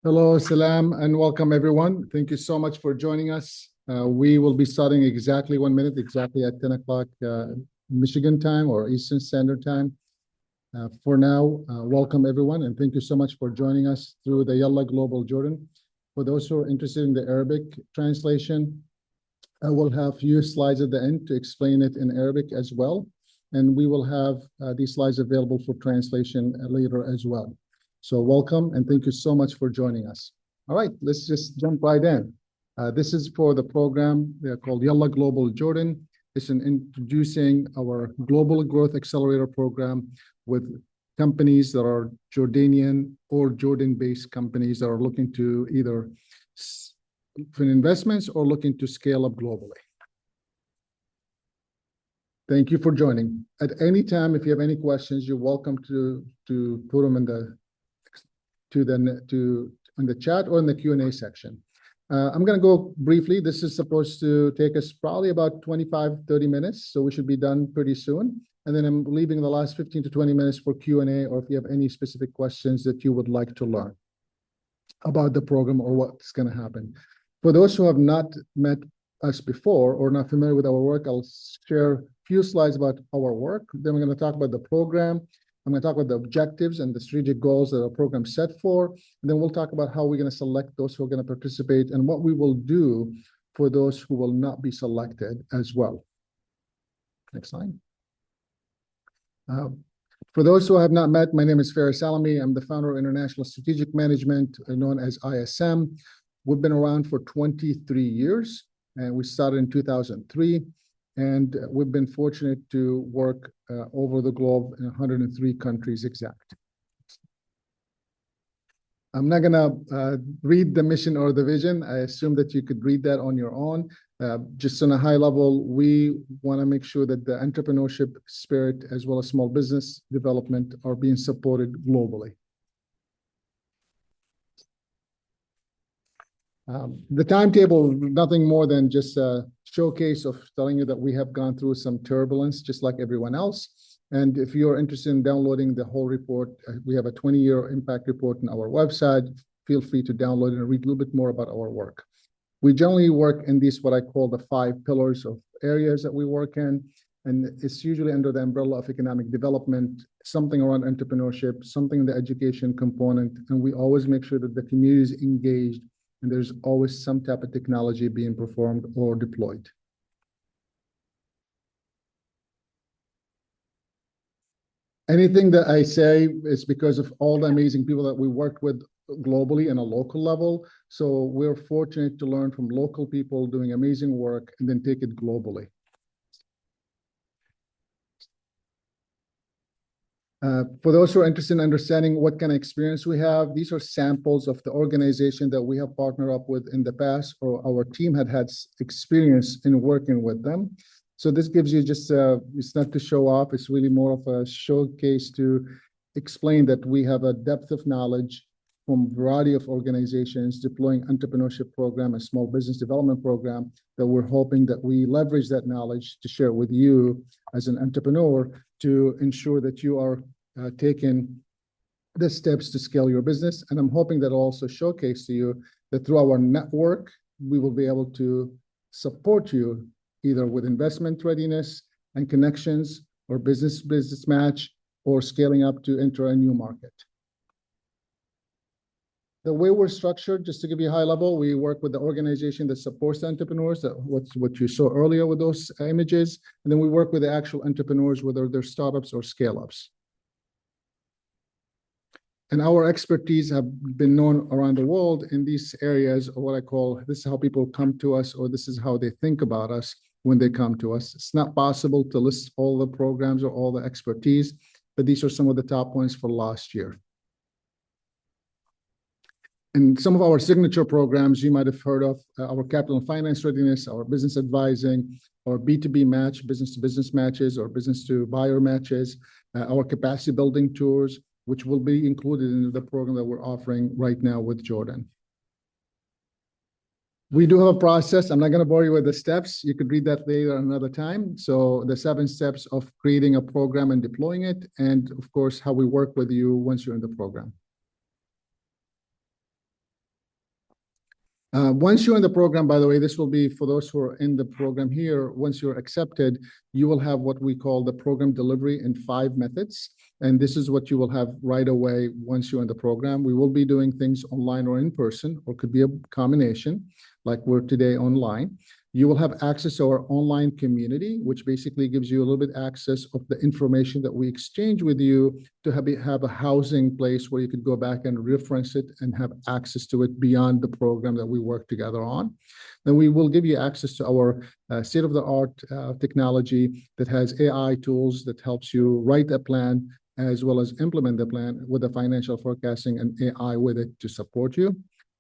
Hello, Salam, and welcome everyone. Thank you so much for joining us. We will be starting exactly 1 minute, exactly at 10 o'clock Michigan time or Eastern Standard Time. For now, welcome everyone, and thank you so much for joining us through the Yallah Global Jordan. For those who are interested in the Arabic translation, I will have few slides at the end to explain it in Arabic as well. And we will have these slides available for translation later as well. So welcome and thank you so much for joining us. All right, let's just jump right in. This is for the program called Yallah Global Jordan. It's introducing our Global Growth Accelerator program with companies that are Jordanian or Jordan-based companies that are looking to either for investments or looking to scale up globally. Thank you for joining. At any time, if you have any questions, you're welcome to put them in the chat or in the Q&A section. I'm going to go briefly. This is supposed to take us probably about 25-30 minutes, so we should be done pretty soon. And then I'm leaving the last 15 to 20 minutes for Q&A, or if you have any specific questions that you would like to learn about the program or what's going to happen. For those who have not met us before or not familiar with our work, I'll share a few slides about our work. Then we're going to talk about the program. I'm going to talk about the objectives and the strategic goals that our program set for. And then we'll talk about how we're going to select those who are going to participate and what we will do for those who will not be selected as well. Next slide. For those who have not met, my name is Faris Salami. I'm the founder of International Strategic Management, known as ISM. We've been around for 23 years, and we started in 2003. And we've been fortunate to work over the globe in 103 countries exact. I'm not going to read the mission or the vision. I assume that you could read that on your own. Just on a high level, we want to make sure that the entrepreneurship spirit as well as small business development are being supported globally. The timetable, nothing more than just a showcase of telling you that we have gone through some turbulence, just like everyone else. And if you're interested in downloading the whole report, we have a 20-year impact report on our website. Feel free to download it and read a little bit more about our work. We generally work in these, what I call the 5 pillars of areas that we work in. And it's usually under the umbrella of economic development, something around entrepreneurship, something in the education component. And we always make sure that the community is engaged and there's always some type of technology being performed or deployed. Anything that I say is because of all the amazing people that we work with globally and a local level. So we're fortunate to learn from local people doing amazing work and then take it globally. For those who are interested in understanding what kind of experience we have, these are samples of the organization that we have partnered up with in the past, or our team had experience in working with them. So this gives you just, it's not to show off, it's really more of a showcase to explain that we have a depth of knowledge from a variety of organizations deploying entrepreneurship program and small business development program that we're hoping that we leverage that knowledge to share with you as an entrepreneur to ensure that you are taking the steps to scale your business. And I'm hoping that also showcase to you that through our network, we will be able to support you either with investment readiness and connections or business match or scaling up to enter a new market. The way we're structured, just to give you a high level, we work with the organization that supports the entrepreneurs, that what you saw earlier with those images. And then we work with the actual entrepreneurs, whether they're startups or scale-ups. And our expertise have been known around the world in these areas, or what I call, this is how people come to us, or this is how they think about us when they come to us. It's not possible to list all the programs or all the expertise, but these are some of the top ones for last year. And some of our signature programs you might have heard of, our capital and finance readiness, our business advising, our B2B match, business-to-business matches, or business-to-buyer matches, our capacity building tours, which will be included in the program that we're offering right now with Jordan. We do have a process. I'm not going to bore you with the steps. You could read that later another time. So the 7 steps of creating a program and deploying it, and of course, how we work with you once you're in the program. Once you're in the program, by the way, this will be for those who are in the program here. Once you're accepted, you will have what we call the program delivery in 5 methods. And this is what you will have right away once you're in the program. We will be doing things online or in person, or could be a combination, like we're today online. You will have access to our online community, which basically gives you a little bit access of the information that we exchange with you to have a housing place where you could go back and reference it and have access to it beyond the program that we work together on. Then we will give you access to our state-of-the-art technology that has AI tools that helps you write a plan as well as implement the plan with the financial forecasting and AI with it to support you.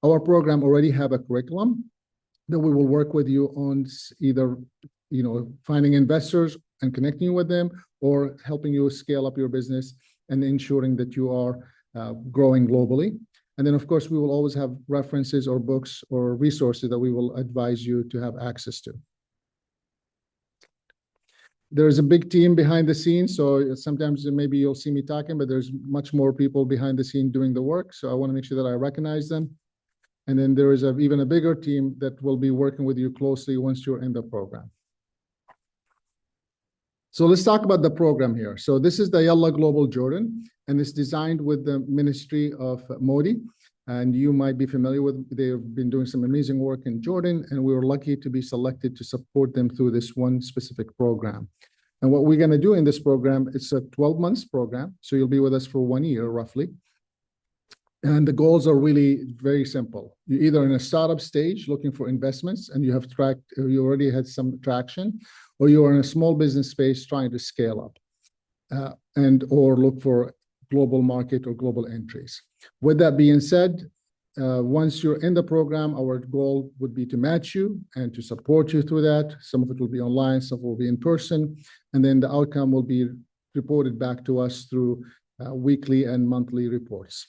Our program already have a curriculum that we will work with you on, either finding investors and connecting you with them, or helping you scale up your business and ensuring that you are growing globally. And then, of course, we will always have references or books or resources that we will advise you to have access to. There's a big team behind the scenes, so sometimes maybe you'll see me talking, but there's much more people behind the scene doing the work. So I want to make sure that I recognize them. And then there is even a bigger team that will be working with you closely once you're in the program. So let's talk about the program here. So this is the Yallah Global Jordan, and it's designed with the Ministry of Modi. And you might be familiar with, they've been doing some amazing work in Jordan, and we were lucky to be selected to support them through this one specific program. And what we're going to do in this program, it's a 12-month program. So you'll be with us for 1 year, roughly. And the goals are really very simple. You're either in a startup stage looking for investments and you already had some traction, or you are in a small business space trying to scale up or look for global market or global entries. With that being said, once you're in the program, our goal would be to match you and to support you through that. Some of it will be online, some will be in person, and then the outcome will be reported back to us through weekly and monthly reports.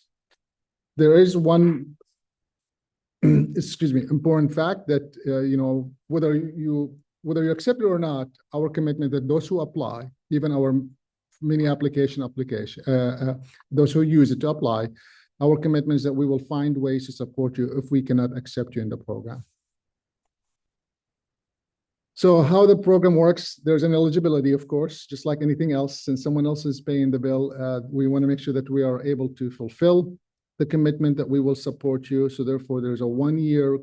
There is one, important fact that, whether you accept it or not, our commitment that those who apply, even our mini application, those who use it to apply, our commitment is that we will find ways to support you if we cannot accept you in the program. So how the program works, there's an eligibility, of course, just like anything else. Since someone else is paying the bill, we want to make sure that we are able to fulfill the commitment that we will support you. So therefore, there's a 1-year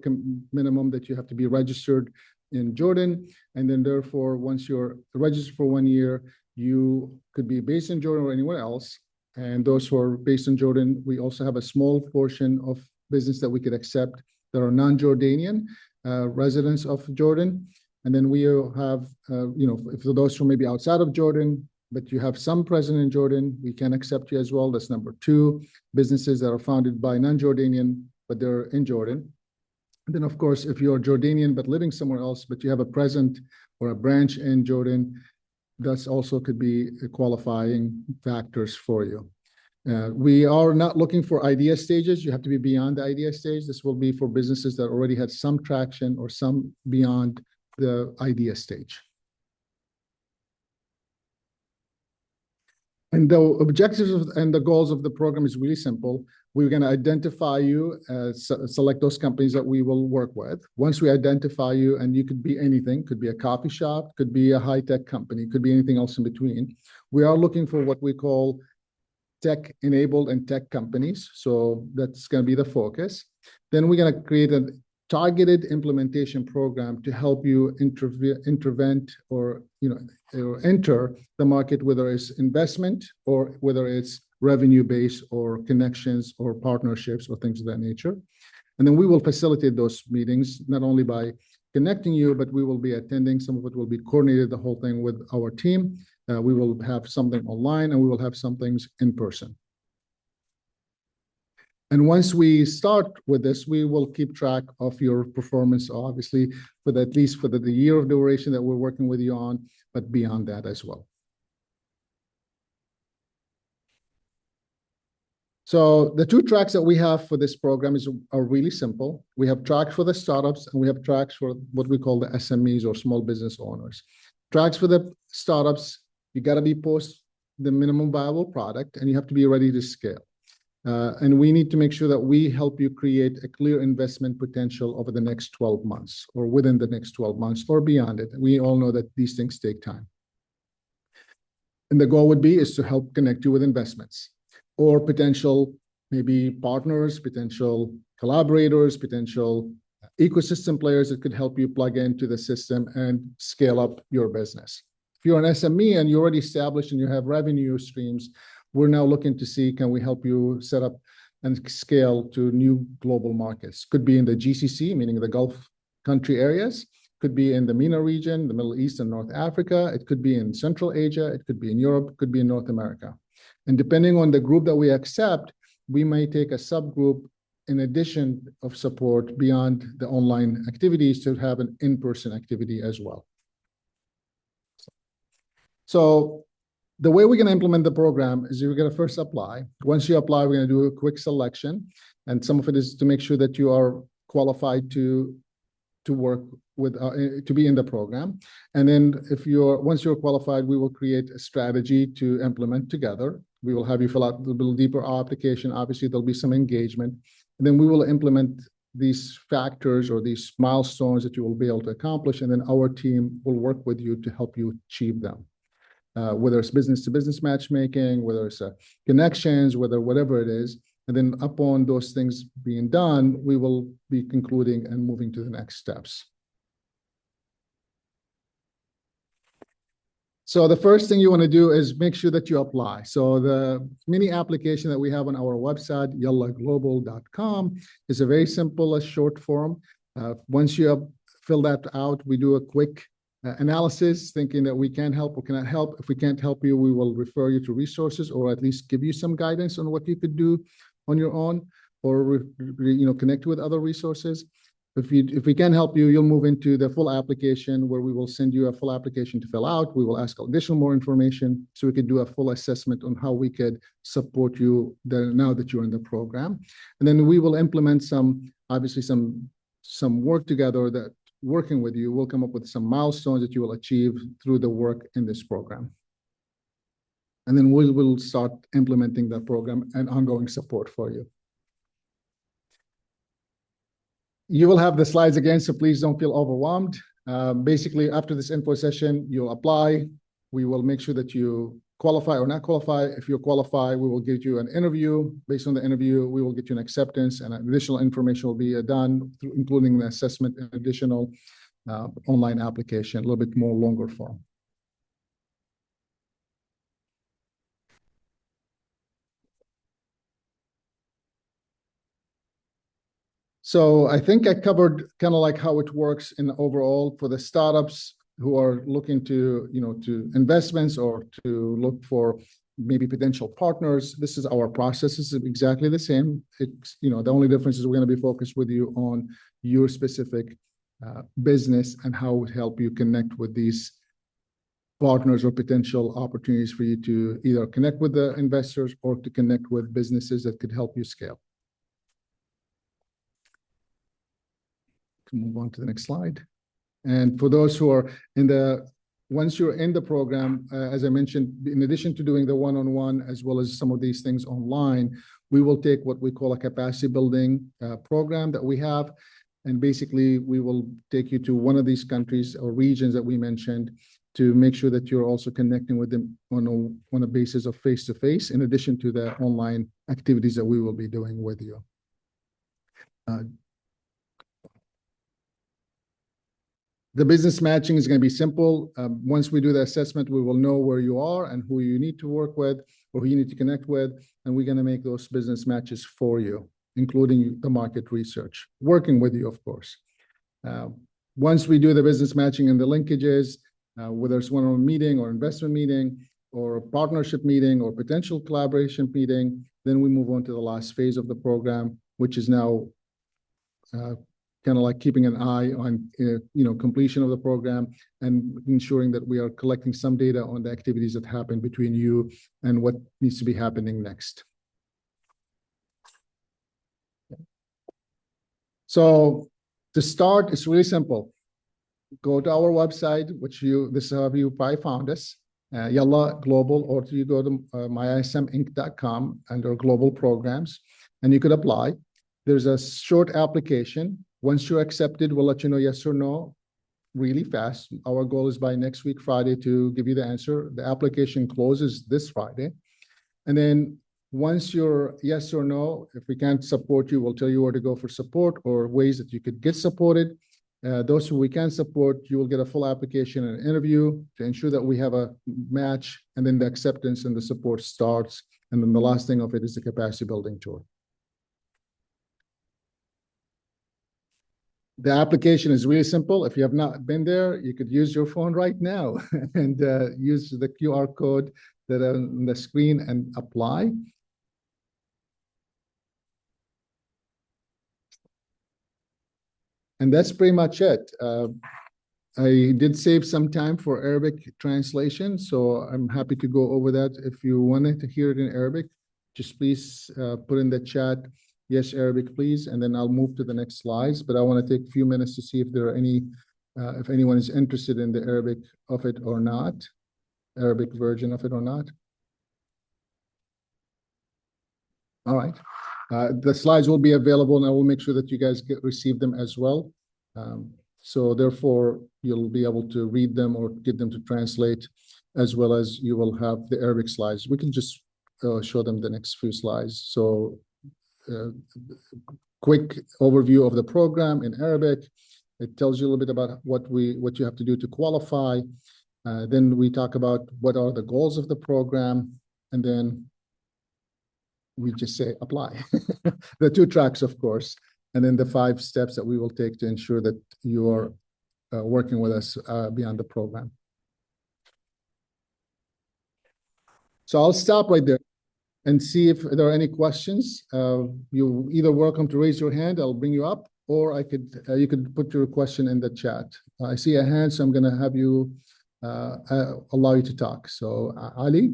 minimum that you have to be registered in Jordan. And then therefore, once you're registered for 1 year, you could be based in Jordan or anywhere else. And those who are based in Jordan, we also have a small portion of business that we could accept that are non-Jordanian residents of Jordan. And then we have, for those who may be outside of Jordan, but you have some present in Jordan, we can accept you as well. That's number 2, businesses that are founded by non-Jordanian, but they're in Jordan. And then, of course, if you're Jordanian but living somewhere else, but you have a present or a branch in Jordan, that's also could be qualifying factors for you. We are not looking for idea stages. You have to be beyond the idea stage. This will be for businesses that already had some traction or some beyond the idea stage. And the objectives and the goals of the program is really simple. We're going to identify you, select those companies that we will work with. Once we identify you, and you could be anything, could be a coffee shop, could be a high-tech company, could be anything else in between. We are looking for what we call tech-enabled and tech companies. So that's going to be the focus. Then we're going to create a targeted implementation program to help you intervent or enter the market, whether it's investment or whether it's revenue-based or connections or partnerships or things of that nature. And then we will facilitate those meetings, not only by connecting you, but we will be attending. Some of it will be coordinated, the whole thing with our team. We will have something online and we will have some things in person. And once we start with this, we will keep track of your performance, obviously, at least for the year of duration that we're working with you on, but beyond that as well. So the 2 tracks that we have for this program are really simple. We have tracks for the startups and we have tracks for what we call the SMEs or small business owners. Tracks for the startups, you got to be post the minimum viable product and you have to be ready to scale. And we need to make sure that we help you create a clear investment potential over the next 12 months or within the next 12 months or beyond it. We all know that these things take time. And the goal would be is to help connect you with investments or potential maybe partners, potential collaborators, potential ecosystem players that could help you plug into the system and scale up your business. If you're an SME and you're already established and you have revenue streams, we're now looking to see, can we help you set up and scale to new global markets? Could be in the GCC, meaning the Gulf country areas. Could be in the MENA region, the Middle East and North Africa. It could be in Central Asia. It could be in Europe. It could be in North America. And depending on the group that we accept, we may take a subgroup in addition of support beyond the online activities to have an in-person activity as well. So the way we're going to implement the program is you're going to first apply. Once you apply, we're going to do a quick selection. And some of it is to make sure that you are qualified to work with, to be in the program. And then once you're qualified, we will create a strategy to implement together. We will have you fill out a little deeper application. Obviously, there'll be some engagement. And then we will implement these factors or these milestones that you will be able to accomplish. And then our team will work with you to help you achieve them. Whether it's business-to-business matchmaking, whether it's connections, whatever it is. And then upon those things being done, we will be concluding and moving to the next steps. So the first thing you want to do is make sure that you apply. So the mini application that we have on our website, yallahglobal.com, is a very simple, short form. Once you have filled that out, we do a quick analysis, thinking that we can help or cannot help. If we can't help you, we will refer you to resources or at least give you some guidance on what you could do on your own, or connect with other resources. If we can help you, you'll move into the full application where we will send you a full application to fill out. We will ask additional more information so we could do a full assessment on how we could support you now that you're in the program. And then we will implement obviously some work together that working with you, we'll come up with some milestones that you will achieve through the work in this program. And then we will start implementing that program and ongoing support for you. You will have the slides again, so please don't feel overwhelmed. Basically, after this info session, you'll apply. We will make sure that you qualify or not qualify. If you qualify, we will give you an interview. Based on the interview, we will get you an acceptance, and additional information will be done, including the assessment and additional online application, a little bit more longer form. So I think I covered kind of like how it works in overall for the startups who are looking to investments or to look for maybe potential partners. This is our process. This is exactly the same. It's, the only difference is we're going to be focused with you on your specific business and how it would help you connect with these partners or potential opportunities for you to either connect with the investors or to connect with businesses that could help you scale. Move on to the next slide. And for those who are once you're in the program, as I mentioned, in addition to doing the one-on-one, as well as some of these things online, we will take what we call a capacity building program that we have. And basically, we will take you to one of these countries or regions that we mentioned to make sure that you're also connecting with them on a basis of face-to-face, in addition to the online activities that we will be doing with you. The business matching is going to be simple. Once we do the assessment, we will know where you are and who you need to work with or who you need to connect with, and we're going to make those business matches for you, including the market research, working with you, of course. Once we do the business matching and the linkages, whether it's one-on-one meeting or investment meeting or a partnership meeting or potential collaboration meeting, then we move on to the last phase of the program, which is now kind of like keeping an eye on completion of the program and ensuring that we are collecting some data on the activities that happen between you and what needs to be happening next. So to start, it's really simple. Go to our website, this is how you probably found us. Yallah Global, or you go to myisminc.com under global programs, and you could apply. There's a short application. Once you're accepted, we'll let you know yes or no really fast. Our goal is by next week, Friday, to give you the answer. The application closes this Friday. And then once you're yes or no, if we can't support you, we'll tell you where to go for support or ways that you could get supported. Those who we can support, you will get a full application and interview to ensure that we have a match, and then the acceptance and the support starts. And then the last thing of it is the capacity building tour. The application is really simple. If you have not been there, you could use your phone right now and use the QR code that are on the screen and apply. And that's pretty much it. I did save some time for Arabic translation, so I'm happy to go over that. If you wanted to hear it in Arabic, just please put in the chat, yes, Arabic, please, and then I'll move to the next slides. But I want to take a few minutes to see if there are any, if anyone is interested in the Arabic of it or not, Arabic version of it or not. All right. The slides will be available, and I will make sure that you guys receive them as well. So therefore, you'll be able to read them or get them to translate, as well as you will have the Arabic slides. We can just show them the next few slides. So quick overview of the program in Arabic. It tells you a little bit about what you have to do to qualify. Then we talk about what are the goals of the program, and then we just say apply. The 2 tracks, of course, and then the 5 steps that we will take to ensure that you are working with us beyond the program. So I'll stop right there and see if there are any questions. You're either welcome to raise your hand, I'll bring you up, or you could put your question in the chat. I see a hand, so I'm going to have you allow you to talk. So Ali.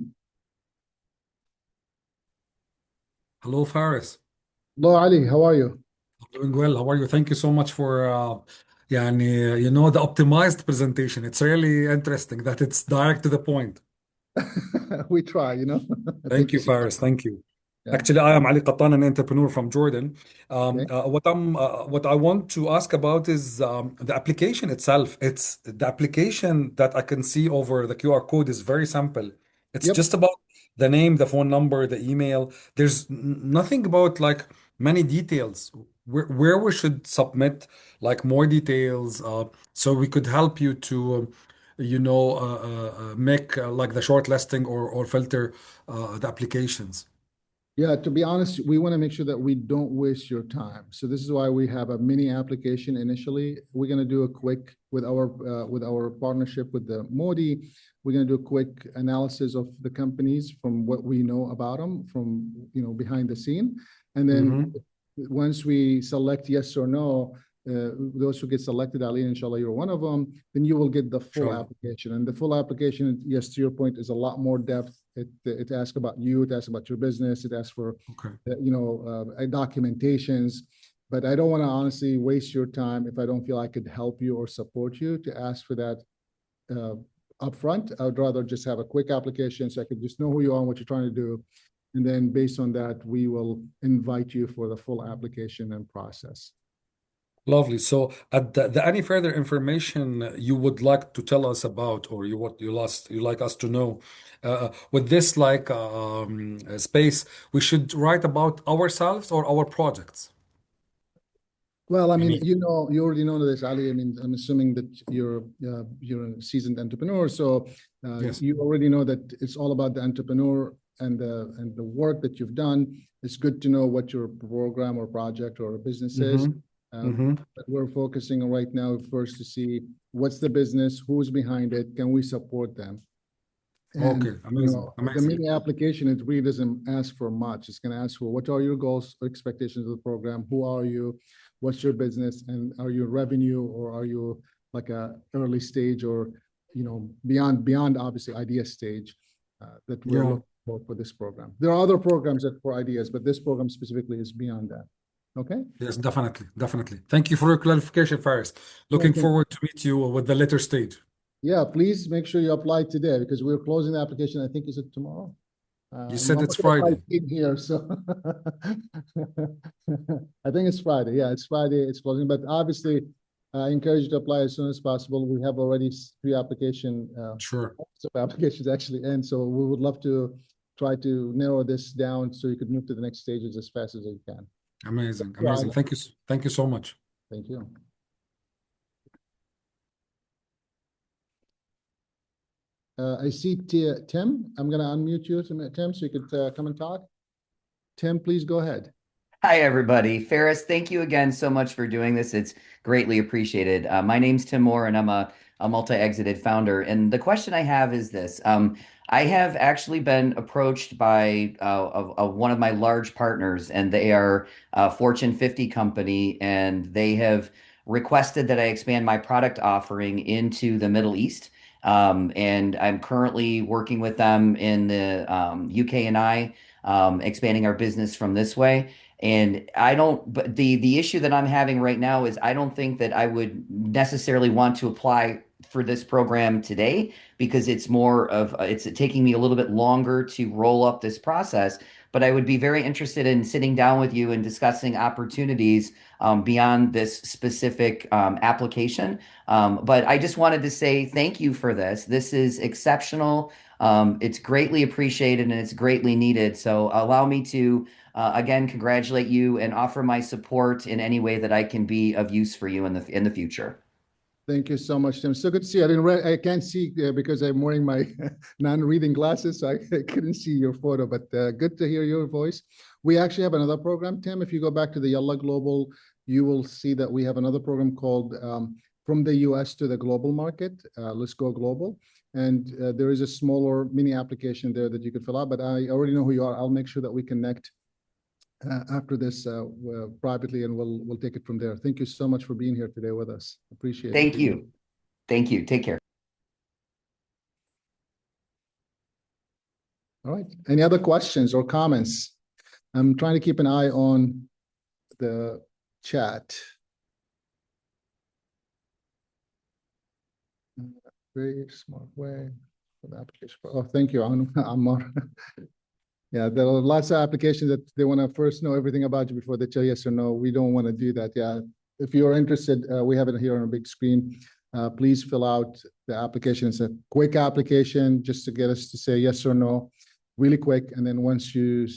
Hello, Faris. Hello, Ali. How are you? Doing well. How are you? Thank you so much for the optimized presentation. It's really interesting that it's direct to the point. We try, Thank Thank you you, so much. Faris. Thank you. Yeah. Actually, I am Ali Qattan, an entrepreneur from Jordan. Okay. What I want to ask about is the application itself. It's the application that I can see over the QR code is very simple. It's Yep. just about the name, the phone number, the email. There's nothing about like many details where we should submit like more details so we could help you to make like the short listing or filter the applications. Yeah, to be honest, we want to make sure that we don't waste your time. So this is why we have a mini application initially. We're going to do a quick with our partnership with the Modi. We're going to do a quick analysis of the companies from what we know about them from behind the scene, and then once we select yes or no, those who get selected, Ali, inshallah, you're one of them, then you will get the full application. And the full application, yes, to your point, is a lot more depth. It asks about you, it asks about your business, it asks for, documentations. But I don't want to honestly waste your time if I don't feel I could help you or support you to ask for that upfront. I would rather just have a quick application so I could just know who you are and what you're trying to do. And then based on that, we will invite you for the full application and process. Lovely. So, any further information you would like to tell us about, or you like us to know, with this space, we should write about ourselves or our projects. Well, I mean, you already know this, Ali. I mean, I'm assuming that you're a seasoned entrepreneur, so Yes. you already know that it's all about the entrepreneur and the work that you've done. It's good to know what your program or project or business is. But we're focusing on right now first to see what's the business, who's behind it, can we support them? And, Okay, amazing. the mini application, it really doesn't ask for much. It's going to ask for what are your goals or expectations of the program? Who are you? What's your business? And are you revenue, or are you like a early stage, or beyond obviously idea stage that we're looking for this program? There are other programs that for ideas, but this program specifically is beyond that. Okay. Yes, definitely. Thank you for your clarification, Faris. Looking forward to meet you with the later stage. Yeah, please make sure you apply today because we're closing the application. I think is it tomorrow? You I'm said not it's gonna Friday. type in here, so I think it's Friday. Yeah, it's Friday. It's closing, but obviously, I encourage you to apply as soon as possible. We have already three application, Sure. so applications actually in. So we would love to try to narrow this down so you could move to the next stages as fast as you can. Amazing. Yeah, Amazing. Thank you. Thank you so much. thank you. I see Tim. I'm going to unmute you, Tim, so you could come and talk. Tim, please go ahead. Hi, everybody. Ferris, thank you again so much for doing this. It's greatly appreciated. My name's Tim Moore, and I'm a multi-exited founder. And the question I have is this. I have actually been approached by one of my large partners, and they are a Fortune 50 company, and they have requested that I expand my product offering into the Middle East. And I'm currently working with them in the UK and expanding our business from this way. And I don't, but the issue that I'm having right now is I don't think that I would necessarily want to apply for this program today because it's more of it's taking me a little bit longer to roll up this process. But I would be very interested in sitting down with you and discussing opportunities beyond this specific application. But I just wanted to say thank you for this. This is exceptional. It's greatly appreciated and it's greatly needed. So allow me to again, congratulate you and offer my support in any way that I can be of use for you in the future. Thank you so much, Tim. So good to see you. I can't see because I'm wearing my non-reading glasses, so I couldn't see your photo, but good to hear your voice. We actually have another program, Tim. If you go back to the Yallah Global, you will see that we have another program called From the US to the Global Market, Let's Go Global. And there is a smaller mini application there that you could fill out, but I already know who you are. I'll make sure that we connect after this privately, and we'll take it from there. Thank you so much for being here today with us. Appreciate it. Thank you. Thank you. Take care. All right. Any other questions or comments? I'm trying to keep an eye on the chat. Very smart way for the application. Oh, thank you, Ammar. Yeah, there are lots of applications that they want to first know everything about you before they tell yes or no. We don't want to do that. Yeah, if you're interested, we have it here on a big screen. Please fill out the application. It's a quick application just to get us to say yes or no, really quick. And then once you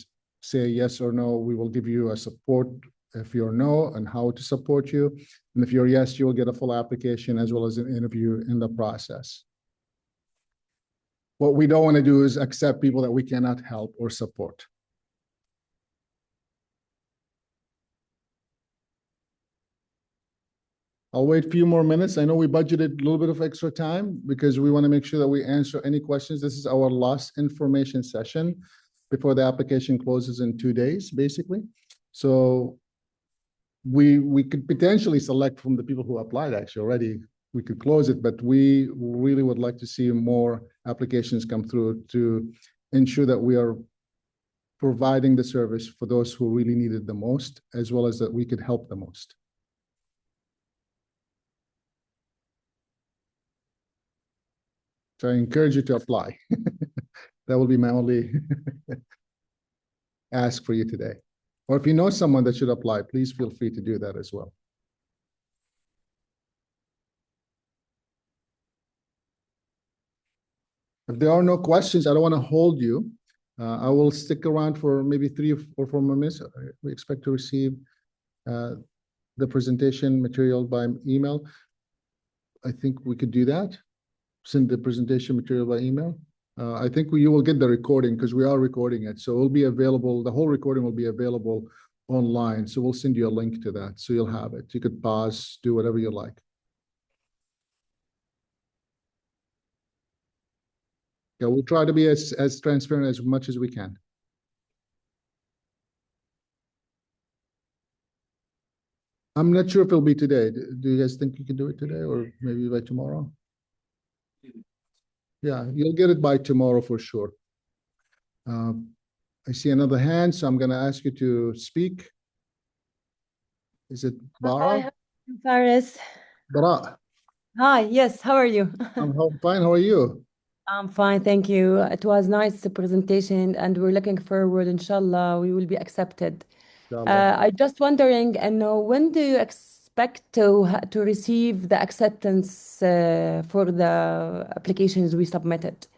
say yes or no, we will give you a support if you're no and how to support you. And if you're yes, you will get a full application as well as an interview in the process. What we don't want to do is accept people that we cannot help or support. I'll wait a few more minutes. I know we budgeted a little bit of extra time because we want to make sure that we answer any questions. This is our last information session before the application closes in 2 days, basically. So we could potentially select from the people who applied actually already. We could close it, but we really would like to see more applications come through to ensure that we are providing the service for those who really need it the most, as well as that we could help the most. So I encourage you to apply. That will be my only ask for you today. Or if you know someone that should apply, please feel free to do that as well. If there are no questions, I don't want to hold you. I will stick around for maybe 3 or 4 more minutes. We expect to receive the presentation material by email. I think we could do that. Send the presentation material by email. I think you will get the recording because we are recording it. So it will be available. The whole recording will be available online. So we'll send you a link to that. So you'll have it. You could pause, do whatever you like. Yeah, we'll try to be as transparent as much as we can. I'm not sure if it'll be today. Do you guys think you can do it today or maybe by tomorrow? Yeah, you'll get it by tomorrow for sure. I see another hand, so I'm going to ask you to speak. Is it Bara? Hi, Faris. Bara. Hi, yes, how are you? I'm fine. How are you? I'm fine, thank you. It was nice presentation and we're looking forward, inshallah, we will be accepted. Yallah. I just wondering, when do you expect to receive the acceptance for the applications we submitted?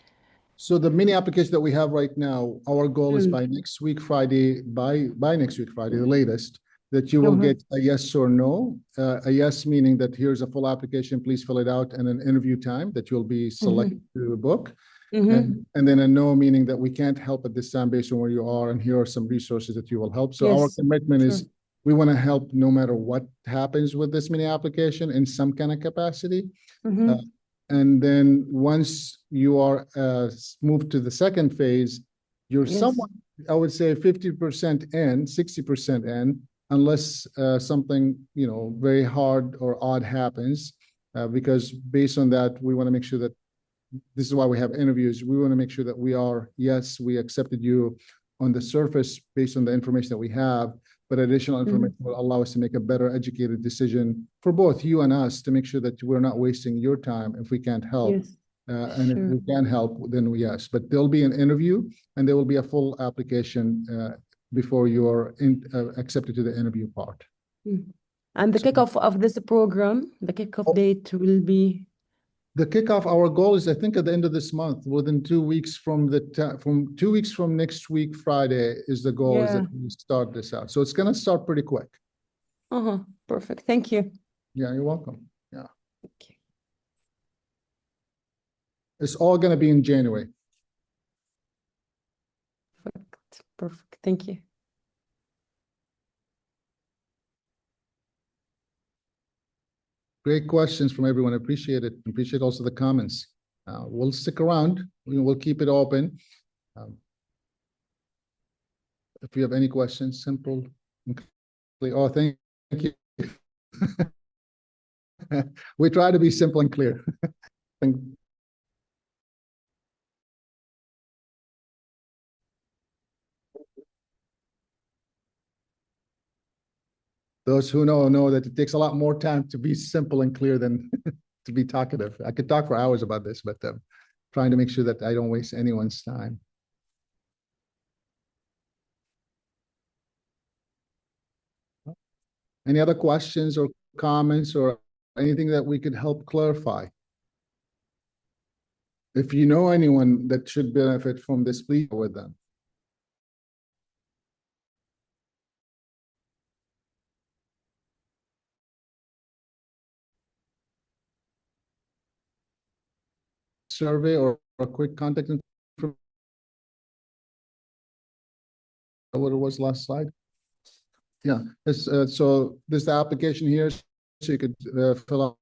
So the mini application that we have right now, our goal is Mm. by next week Friday, by next week Friday, the latest, that you will Mhm. get a yes or no. A yes meaning that here's a full application, please fill it out, and an interview time that you'll be selected to book. Mhm. And then a no meaning that we can't help at this time based on where you are, and here are some resources that you will help. So our Yes, commitment sure. is we want to help no matter what happens with this mini application in some kind of capacity. Uh, Mhm. and then once you are moved to the second phase, you're Yes. somewhat, I would say, 50% in, 60% in, unless something very hard or odd happens. Because based on that, we want to make sure that this is why we have interviews. We want to make sure that yes, we accepted you on the surface based on the information that we have, but additional information will allow us to make a better educated decision for both you and us to make sure that we're not wasting your time if we can't help. Yes, And if we can help, then yes. But there'll be an interview and there will be a full application before you're accepted to the interview part. And the So kickoff of this program, the kickoff date will be. the kickoff, our goal is, I think, at the end of this month, within 2 weeks from 2 weeks from next week, Friday, is the goal, is that we start this out. So it's going to start pretty quick. Perfect. Thank you. Yeah, you're welcome. Yeah. Okay. It's all going to be in January. Perfect. Thank you. Great questions from everyone. I appreciate it. Appreciate also the comments. We'll stick around. We'll keep it open. If you have any questions, simple. Oh, thank you. We try to be simple and clear. Those who know that it takes a lot more time to be simple and clear than to be talkative. I could talk for hours about this, but trying to make sure that I don't waste anyone's time. Any other questions or comments or anything that we could help clarify? If you know anyone that should benefit from this, please share with them. Survey or a quick contact information. What it was last slide. Yeah, so there's the application here, so you could fill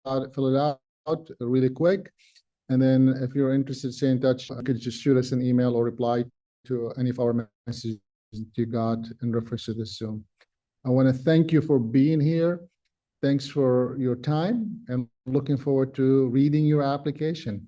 it out really quick. And then if you're interested, stay in touch. You could just shoot us an email or reply to any of our messages you got in reference to this Zoom. I want to thank you for being here. Thanks for your time and looking forward to reading your application.